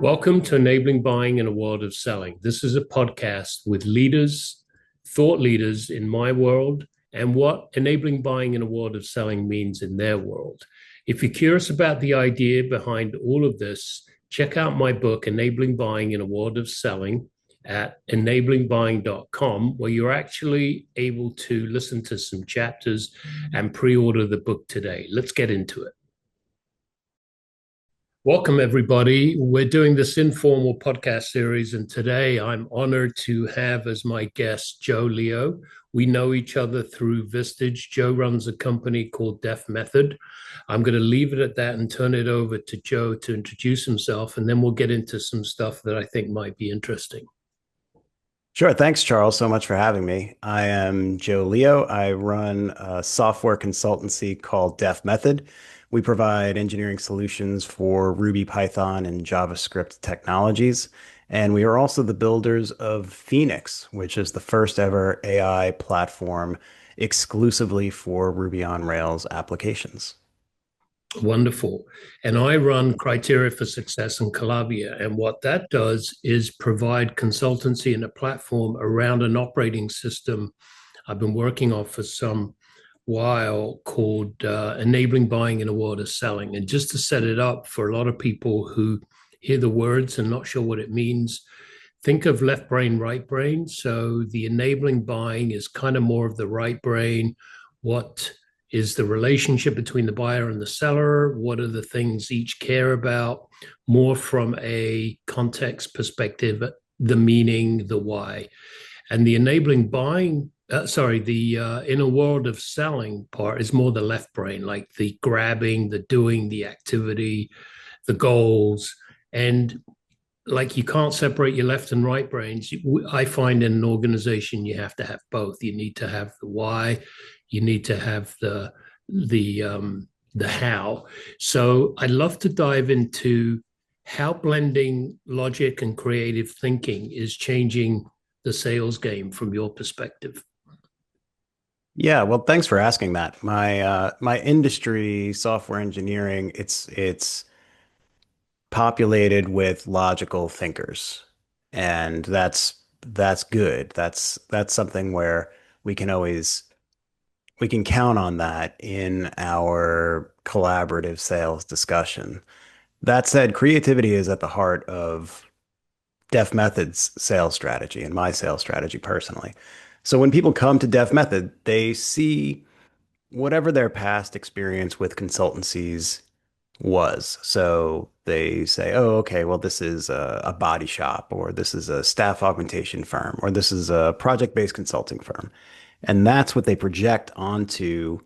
Welcome to Enabling Buying in a World of Selling. This is a podcast with leaders, thought leaders in my world, and what enabling buying in a world of selling means in their world. If you're curious about the idea behind all of this, check out my book, Enabling Buying in a World of Selling, at enablingbuying.com, where you're actually able to listen to some chapters and pre order the book today. Let's get into it. Welcome, everybody. We're doing this informal podcast series, and today I'm honored to have as my guest Joe Leo. We know each other through Vistage. Joe runs a company called Def Method. I'm going to leave it at that and turn it over to Joe to introduce himself, and then we'll get into some stuff that I think might be interesting. Sure. Thanks, Charles, so much for having me. I am Joe Leo. I run a software consultancy called Def Method. We provide engineering solutions for Ruby, Python, and JavaScript technologies. And we are also the builders of Phoenix, which is the first ever AI platform exclusively for Ruby on Rails applications. Wonderful. And I run Criteria for Success in Calabria. And what that does is provide consultancy and a platform around an operating system I've been working on for some while called Enabling Buying in a World of Selling. And just to set it up for a lot of people who hear the words and not sure what it means, think of left brain, right brain. So the enabling buying is kind of more of the right brain. What is the relationship between the buyer and the seller? What are the things each care about? More from a context perspective, the meaning, the why. And the enabling buying, the in a world of selling part is more the left brain, like the grabbing, the doing, the activity, the goals. And like you can't separate your left and right brains. I find in an organization you have to have both. You need to have the why, you need to have the how. So I'd love to dive into how blending logic and creative thinking is changing the sales game from your perspective. Yeah, well, thanks for asking that. My industry, software engineering, it's populated with logical thinkers. And that's good. That's something where we can always we can count on that in our collaborative sales discussion. That said, creativity is at the heart of Def Method's sales strategy and my sales strategy personally. So when people come to Def Method, they see whatever their past experience with consultancies was. So they say, oh, okay, well, this is a body shop, or this is a staff augmentation firm, or this is a project-based consulting firm. And that's what they project onto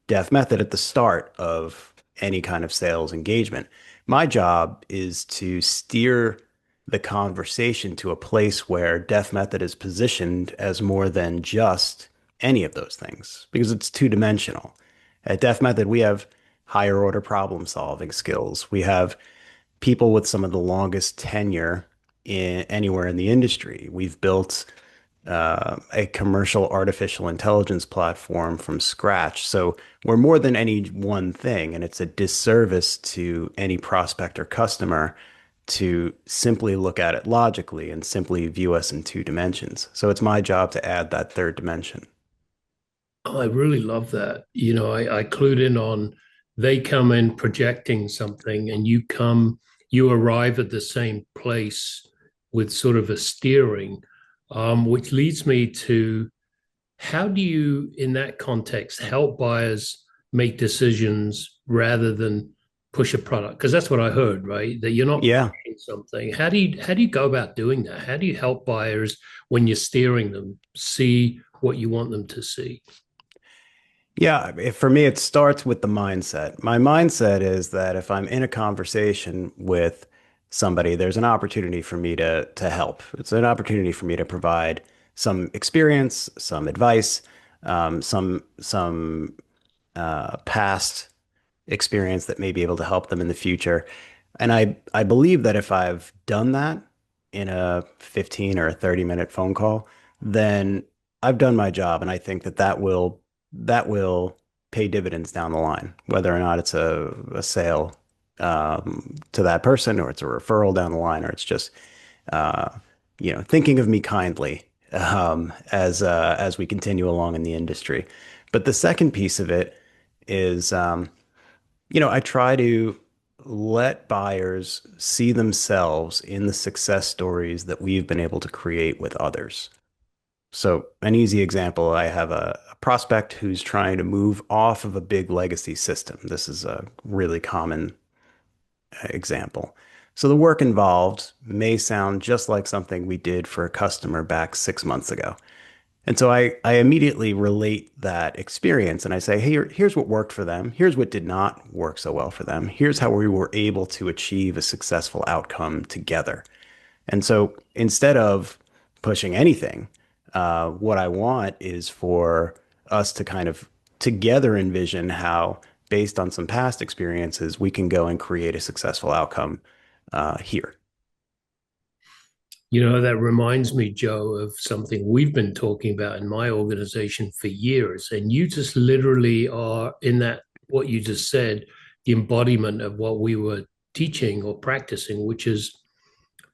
Def Method at the start of any kind of sales engagement. My job is to steer the conversation to a place where Def Method is positioned as more than just any of those things because it's two-dimensional. At Def Method, we have higher order problem solving skills. We have people with some of the longest tenure in anywhere in the industry. We've built a commercial artificial intelligence platform from scratch. So we're more than any one thing, and it's a disservice to any prospect or customer to simply look at it logically and simply view us in two dimensions. So it's my job to add that third dimension. Oh, I really love that. I clued in on they come in projecting something and you arrive at the same place with sort of a steering, which leads me to how do you, in that context, help buyers make decisions rather than push a product? Because that's what I heard, right? That you're not Yeah. pushing something. How do you go about doing that? How do you help buyers when you're steering them see what you want them to see? Yeah, for me, it starts with the mindset. My mindset is that if I'm in a conversation with somebody, there's an opportunity for me to help. It's an opportunity for me to provide some experience, some advice, some past experience that may be able to help them in the future. And I believe that if I've done that in a 15 or a 30-minute phone call, then I've done my job. And I think that that will pay dividends down the line, whether or not it's a sale to that person, or it's a referral down the line, or it's just uh, thinking of me kindly as we continue along in the industry. But the second piece of it is, I try to let buyers see themselves in the success stories that we've been able to create with others. So, an easy example, I have a prospect who's trying to move off of a big legacy system. This is a really common example. So, the work involved may sound just like something we did for a customer back 6 months ago. And so I immediately relate that experience and I say, hey, here's what worked for them. Here's what did not work so well for them. Here's how we were able to achieve a successful outcome together. And so instead of pushing anything, what I want is for us to kind of together envision how, based on some past experiences, we can go and create a successful outcome here. That reminds me, Joe, of something we've been talking about in my organization for years. And you just literally are in that, what you just said, the embodiment of what we were teaching or practicing, which is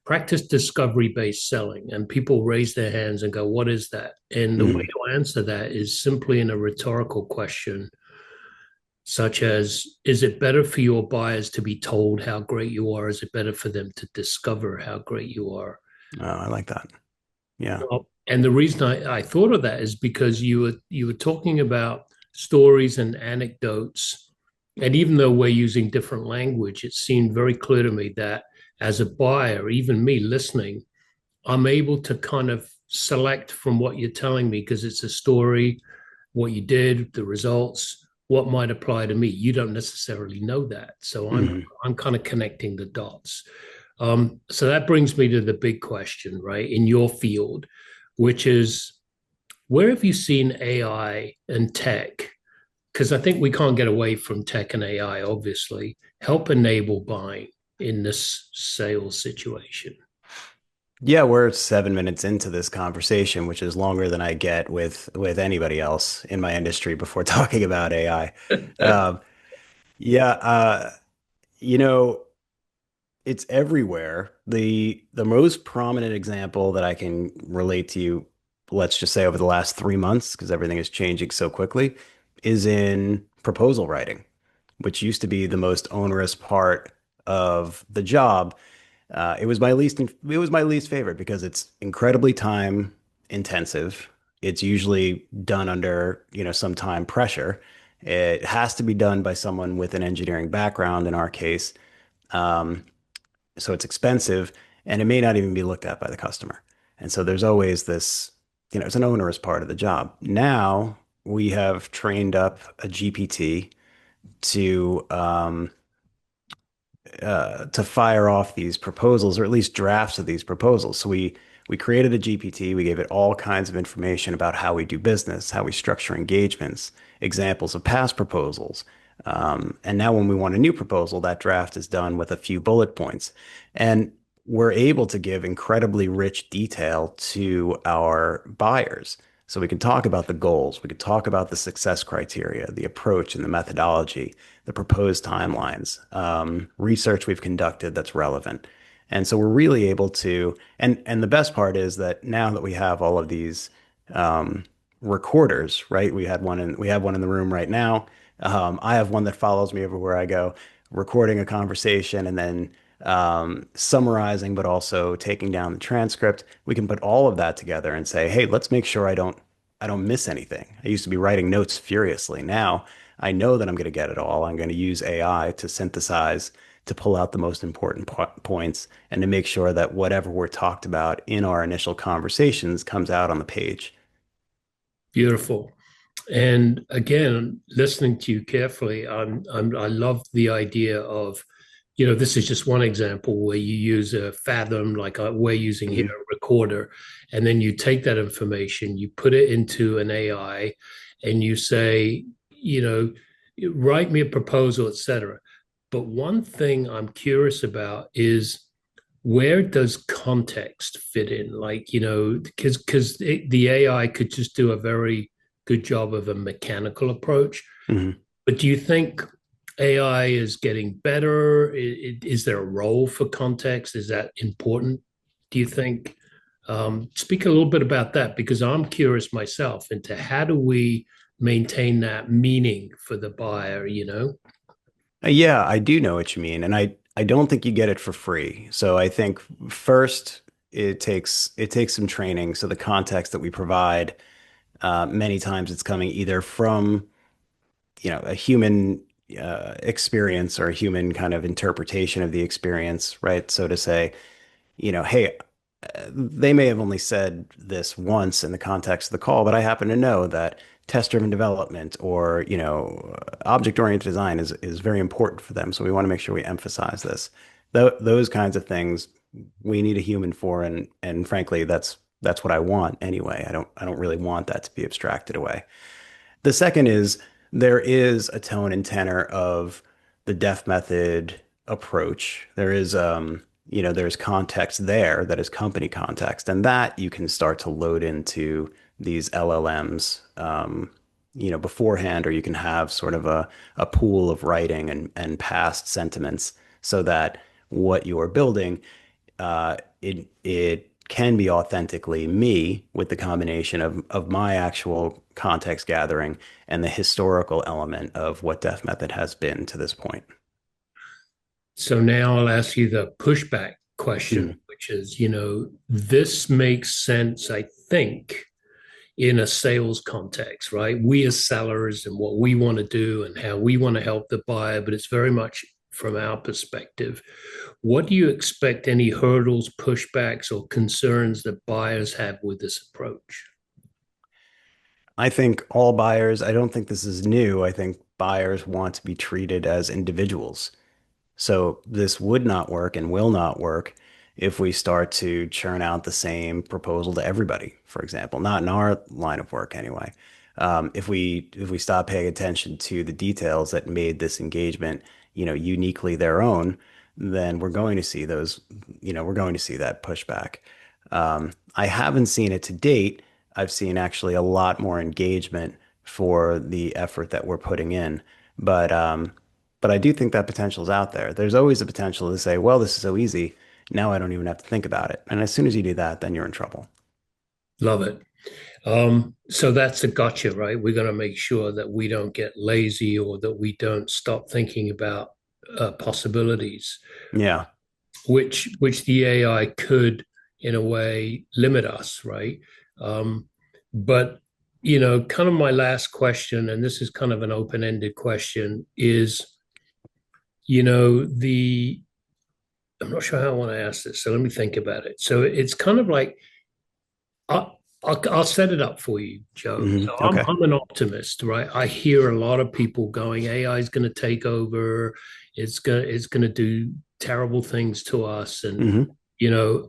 practice discovery-based selling. And people raise their hands and go, what is that? And the way Mhm. to answer that is simply in a rhetorical question, such as, is it better for your buyers to be told how great you are? Is it better for them to discover how great you are? Oh, I like that. Yeah. Well, and the reason I thought of that is because you were talking about stories and anecdotes. And even though we're using different language, it seemed very clear to me that as a buyer, even me listening, I'm able to kind of select from what you're telling me because it's a story, what you did, the results, what might apply to me. You don't necessarily know that. So I'm Mhm. I'm kind of connecting the dots. So that brings me to the big question, right, in your field, which is where have you seen AI and tech? Because I think we can't get away from tech and AI, obviously, help enable buying in this sales situation. Yeah, we're 7 minutes into this conversation, which is longer than I get with anybody else in my industry before talking about AI. Um, yeah, you know, it's everywhere. The most prominent example that I can relate to you, let's just say over the last 3 months, because everything is changing so quickly, is in proposal writing, which used to be the most onerous part of the job. It was my least favorite because it's incredibly time intensive. It's usually done under, some time pressure. It has to be done by someone with an engineering background in our case. Um, so it's expensive and it may not even be looked at by the customer. And so there's always this, it's an onerous part of the job. Now we have trained up a GPT to to fire off these proposals, or at least drafts of these proposals. So we created a GPT. We gave it all kinds of information about how we do business, how we structure engagements, examples of past proposals. And now when we want a new proposal, that draft is done with a few bullet points. And we're able to give incredibly rich detail to our buyers. So we can talk about the goals, we could talk about the success criteria, the approach and the methodology, the proposed timelines, research we've conducted that's relevant. And so we're really able to, and the best part is that now that we have all of these um, recorders, right? We have one in the room right now. I have one that follows me everywhere I go, recording a conversation and then summarizing, but also taking down the transcript. We can put all of that together and say, hey, let's make sure I don't miss anything. I used to be writing notes furiously. Now I know that I'm going to get it all. I'm going to use AI to synthesize, to pull out the most important points, and to make sure that whatever we're talked about in our initial conversations comes out on the page. Beautiful. And again, listening to you carefully, I love the idea of, this is just one example where you use a Fathom, like we're using here, Mhm. a recorder, and then you take that information, you put it into an AI, and you say, write me a proposal, etc. But one thing I'm curious about is where does context fit in? Like, because the AI could just do a very good job of a mechanical approach. Mhm. But do you think AI is getting better? Is there a role for context? Is that important, do you think? Speak a little bit about that because I'm curious myself into how do we maintain that meaning for the buyer, you know? Yeah, I do know what you mean, and I don't think you get it for free. So I think first it takes some training. So the context that we provide, many times it's coming either from a human experience or a human kind of interpretation of the experience, right? So to say, hey, they may have only said this once in the context of the call, but I happen to know that test-driven development or, object-oriented design is very important for them. So we want to make sure we emphasize this. Those kinds of things we need a human for, and frankly, that's what I want anyway. I don't really want that to be abstracted away. The second is there is a tone and tenor of the def method approach. There's context there that is company context, and that you can start to load into these LLMs, beforehand, or you can have sort of a pool of writing and past sentiments so that what you're building it can be authentically me with the combination of my actual context gathering and the historical element of what Def Method has been to this point. So now I'll ask you the pushback question, Mm. which is, this makes sense, I think, in a sales context, right? We as sellers and what we want to do and how we want to help the buyer, but it's very much from our perspective. What do you expect any hurdles, pushbacks, or concerns that buyers have with this approach? I think all buyers, I don't think this is new. I think buyers want to be treated as individuals. So this would not work and will not work if we start to churn out the same proposal to everybody, for example, not in our line of work anyway. If we stop paying attention to the details that made this engagement, uniquely their own, then we're going to see that pushback. I haven't seen it to date. I've seen actually a lot more engagement for the effort that we're putting in, but I do think that potential is out there. There's always a potential to say, well, this is so easy. Now I don't even have to think about it. And as soon as you do that, then you're in trouble. Love it. So that's a gotcha, right? We're going to make sure that we don't get lazy or that we don't stop thinking about possibilities, Yeah. which the AI could, in a way, limit us, right? But kind of my last question, and this is kind of an open-ended question, is the I'm not sure how I want to ask this, so let me think about it. So it's kind of like I'll set it up for you, Joe. So I'm Okay. I'm an optimist, right? I hear a lot of people going, AI is going to take over. It's going to do terrible things to us, and hmm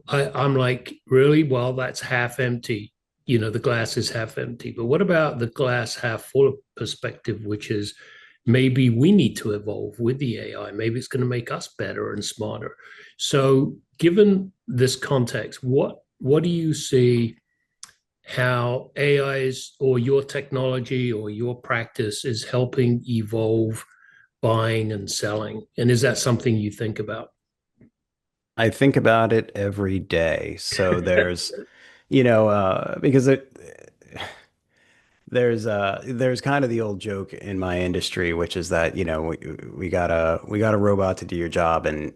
I'm like, really? Well, that's half empty. The glass is half empty. But what about the glass half full perspective, which is maybe we need to evolve with the AI. Maybe it's going to make us better and smarter. So, given this context, what do you see how AI's or your technology or your practice is helping evolve buying and selling? And is that something you think about? I think about it every day. So because there's kind of the old joke in my industry, which is that, we got a robot to do your job and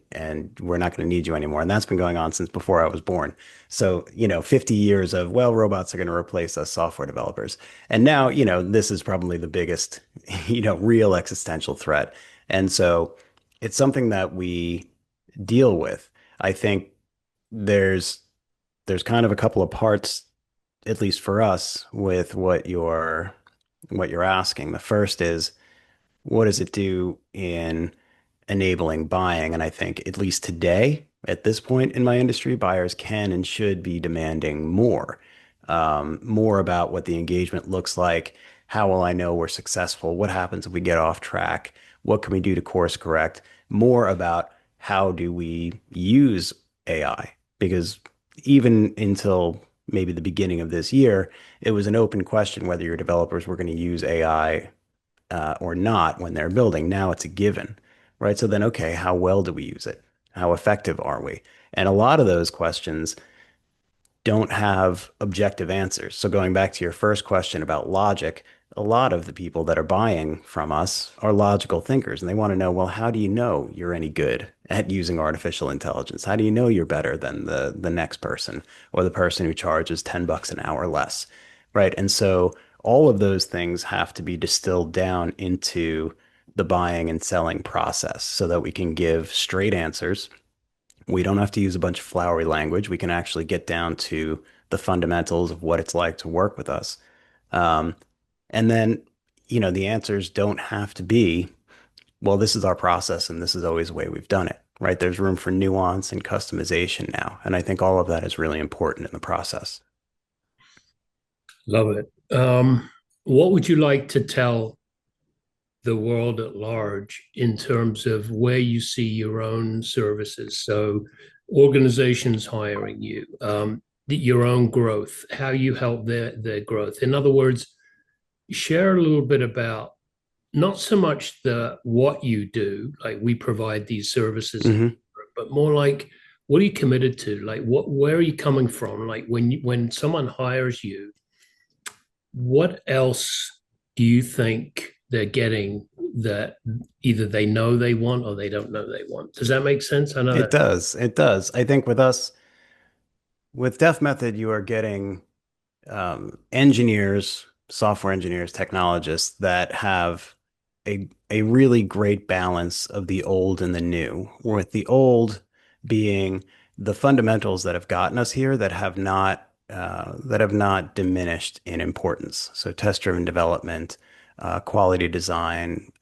we're not going to need you anymore. And that's been going on since before I was born. So, 50 years of, well, robots are going to replace us software developers. And now, this is probably the biggest, real existential threat. And so it's something that we deal with. I think there's there's kind of a couple of parts, at least for us, with what you're asking. The first is, what does it do in enabling buying? And I think at least today, at this point in my industry, buyers can and should be demanding more about what the engagement looks like. How will I know we're successful? What happens if we get off track? What can we do to course correct? More about how do we use AI? Because even until maybe the beginning of this year, it was an open question whether your developers were going to use AI or not when they're building. Now it's a given, right? So then, okay, how well do we use it? How effective are we? And a lot of those questions don't have objective answers. So going back to your first question about logic, a lot of the people that are buying from us are logical thinkers, and they want to know, well, how do you know you're any good at using artificial intelligence? How do you know you're better than the next person or the person who charges $10 an hour less, right? And so all of those things have to be distilled down into the buying and selling process so that we can give straight answers. We don't have to use a bunch of flowery language. We can actually get down to the fundamentals of what it's like to work with us. Um, and then, the answers don't have to be, well, this is our process and this is always the way we've done it, right? There's room for nuance and customization now. And I think all of that is really important in the process. Love it. What would you like to tell the world at large in terms of where you see your own services? So, organizations hiring you, your own growth, how you help their growth. In other words, share a little bit about not so much the what you do, like we provide these services, Hmm. but more like what are you committed to? Like where are you coming from? Like when someone hires you, what else do you think they're getting that either they know they want or they don't know they want? Does that make sense? I know It that. does. It does. I think with us, with Def Method, you are getting engineers, software engineers, technologists that have a really great balance of the old and the new, with the old being the fundamentals that have gotten us here that have not diminished in importance. So test-driven development, quality design,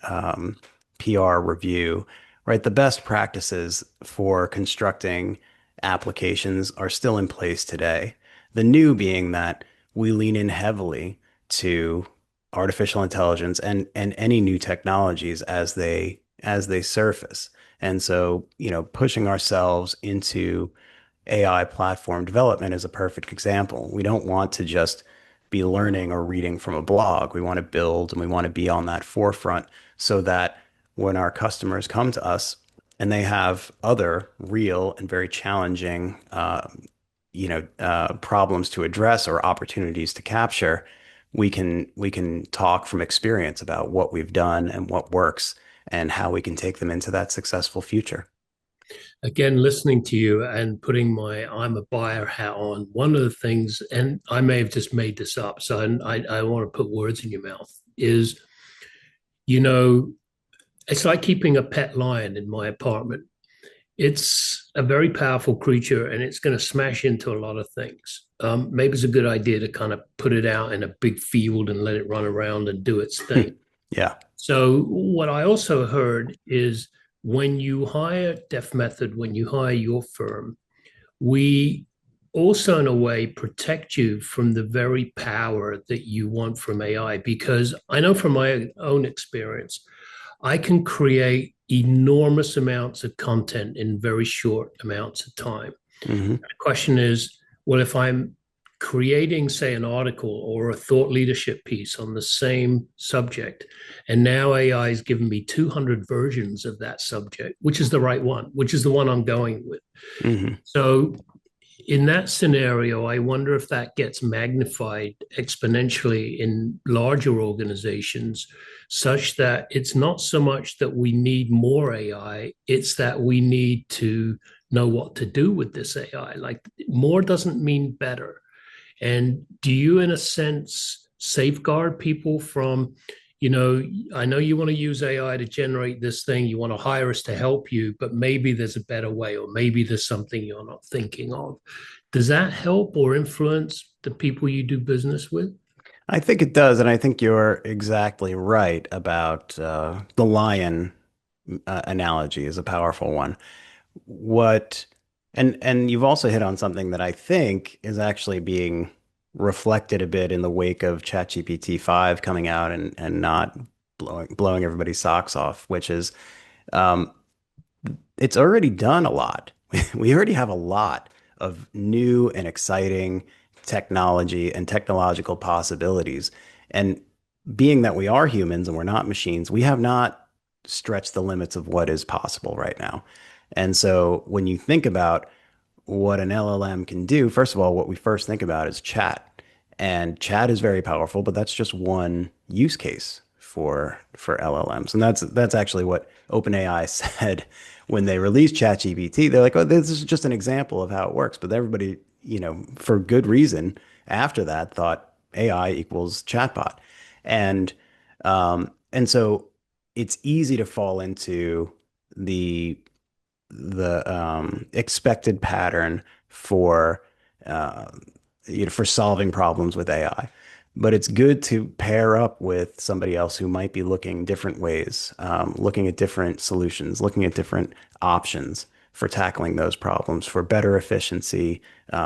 PR review, right? The best practices for constructing applications are still in place today. The new being that we lean in heavily to artificial intelligence and any new technologies as they surface. And so, pushing ourselves into AI platform development is a perfect example. We don't want to just be learning or reading from a blog. We want to build and we want to be on that forefront so that when our customers come to us and they have other real and very challenging problems to address or opportunities to capture, we can talk from experience about what we've done and what works and how we can take them into that successful future. Again, listening to you and putting my I'm a buyer hat on, one of the things, and I may have just made this up, so I want to put words in your mouth, is, you know, it's like keeping a pet lion in my apartment. It's a very powerful creature and it's going to smash into a lot of things. Maybe it's a good idea to kind of put it out in a big field and let it run around and do its thing. Yeah. So, what I also heard is when you hire Def Method, when you hire your firm, we also, in a way, protect you from the very power that you want from AI. Because I know from my own experience, I can create enormous amounts of content in very short amounts of time. Hmm. The question is, well, if I'm creating, say, an article or a thought leadership piece on the same subject, and now AI is giving me 200 versions of that subject, which is the right one, which is the one I'm going with. Hmm. So in that scenario, I wonder if that gets magnified exponentially in larger organizations, such that it's not so much that we need more AI, it's that we need to know what to do with this AI. Like more doesn't mean better. And do you, in a sense, safeguard people from, I know you want to use AI to generate this thing, you want to hire us to help you, but maybe there's a better way, or maybe there's something you're not thinking of. Does that help or influence the people you do business with? I think it does, and I think you're exactly right about the lion analogy is a powerful one. What and you've also hit on something that I think is actually being reflected a bit in the wake of ChatGPT 5 coming out and not blowing everybody's socks off, which is um, it's already done a lot. We already have a lot of new and exciting technology and technological possibilities. And being that we are humans and we're not machines, we have not stretched the limits of what is possible right now. And so when you think about what an LLM can do, first of all, what we first think about is chat. And chat is very powerful, but that's just one use case for LLMs. And that's actually what OpenAI said when they released ChatGPT. They're like, "Oh, this is just an example of how it works." But everybody, for good reason, after that thought AI equals chatbot. And so it's easy to fall into the expected pattern for uh, for solving problems with AI. But it's good to pair up with somebody else who might be looking different ways, looking at different solutions, looking at different options for tackling those problems for better efficiency,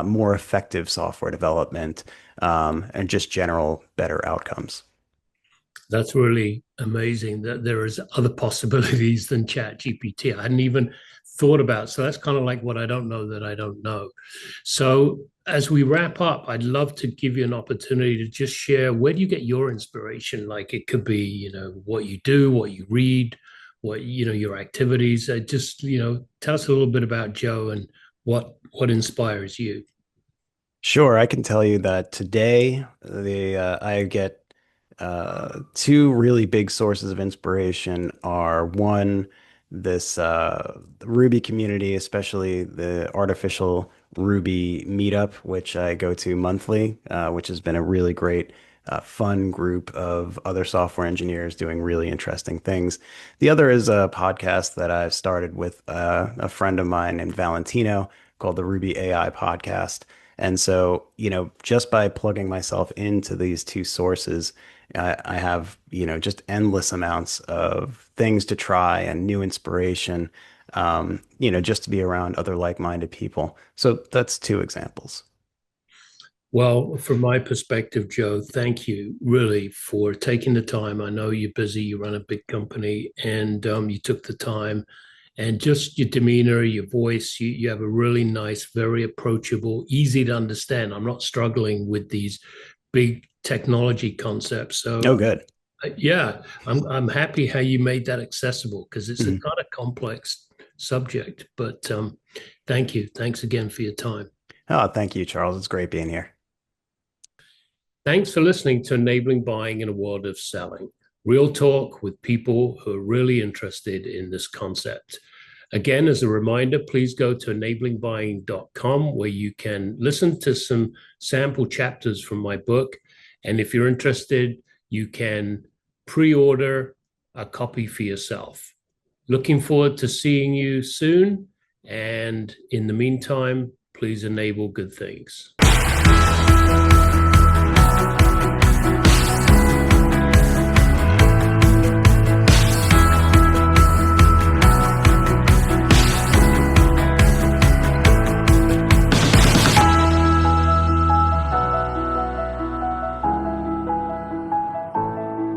more effective software development, and just general better outcomes. That's really amazing that there is other possibilities than Chat GPT. I hadn't even thought about. So that's kind of like what I don't know that I don't know. So as we wrap up, I'd love to give you an opportunity to just share where do you get your inspiration? Like it could be, what you do, what you read, what, your activities. Just, tell us a little bit about Joe and what inspires you. Sure, I can tell you that today I get two really big sources of inspiration are one, this Ruby community, especially the artificial Ruby meetup, which I go to monthly, which has been a really great, fun group of other software engineers doing really interesting things. The other is a podcast that I've started with a friend of mine named Valentino called the Ruby AI Podcast. And so, just by plugging myself into these two sources, I have, just endless amounts of things to try and new inspiration, just to be around other like-minded people. So that's two examples. Well, from my perspective, Joe, thank you really for taking the time. I know you're busy, you run a big company, and you took the time. And just your demeanor, your voice, you have a really nice, very approachable, easy to understand. I'm not struggling with these big technology concepts. Oh, So, good. yeah, I'm happy how you made that accessible because it's a Mhm. kind of complex subject. But thank you. Thanks again for your time. Oh, thank you, Charles. It's great being here. Thanks for listening to Enabling Buying in a World of Selling. Real talk with people who are really interested in this concept. Again, as a reminder, please go to enablingbuying.com where you can listen to some sample chapters from my book. And if you're interested, you can pre order a copy for yourself. Looking forward to seeing you soon. And in the meantime, please enable good things.